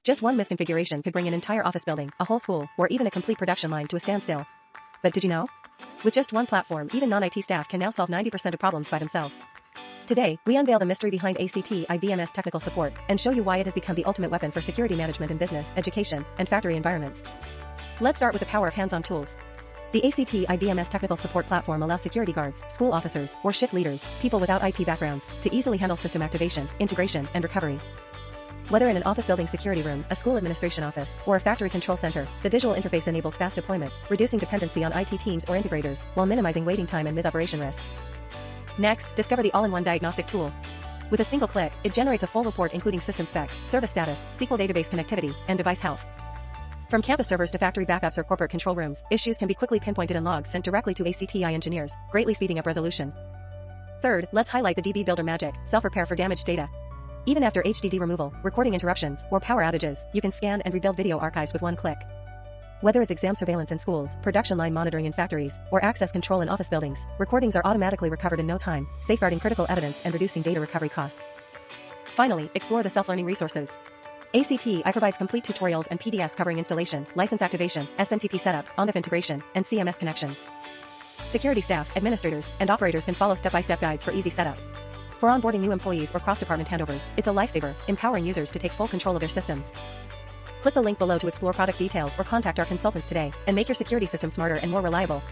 Just one misconfiguration could bring an entire office building, a whole school, or even a complete production line to a standstill. But did you know? With just one platform, even non-IT staff can now solve 90% of problems by themselves. Today, we unveil the mystery behind ACTi VMS Technical Support and show you why it has become the ultimate weapon for security management in business, education, and factory environments. Let's start with the power of hands-on tools. The ACTi VMS Technical Support platform allows security guards, school officers, or shift leaders, people without IT backgrounds, to easily handle system activation, integration, and recovery. Whether in an office building security room, a school administration office, or a factory control center, the visual interface enables fast deployment, reducing dependency on IT teams or integrators, while minimizing waiting time and misoperation risks. Next, discover the all-in-one diagnostic tool. With a single click, it generates a full report including system specs, service status, SQL database connectivity, and device health. From campus servers to factory backups or corporate control rooms, issues can be quickly pinpointed and logs sent directly to ACTi engineers, greatly speeding up resolution. Third, let's highlight the DB Builder magic, self-repair for damaged data. Even after HDD removal, recording interruptions, or power outages, you can scan and rebuild video archives with one click. Whether it's exam surveillance in schools, production line monitoring in factories, or access control in office buildings, recordings are automatically recovered in no time, safeguarding critical evidence and reducing data recovery costs. Finally, explore the self-learning resources. ACTi provides complete tutorials and PDFs covering installation, license activation, SMTP setup, ONDIF integration, and CMS connections. Security staff, administrators, and operators can follow step-by-step guides for easy setup. For onboarding new employees or cross-department handovers, it's a lifesaver, empowering users to take full control of their systems. Click the link below to explore product details or contact our consultants today and make your security system smarter and more reliable.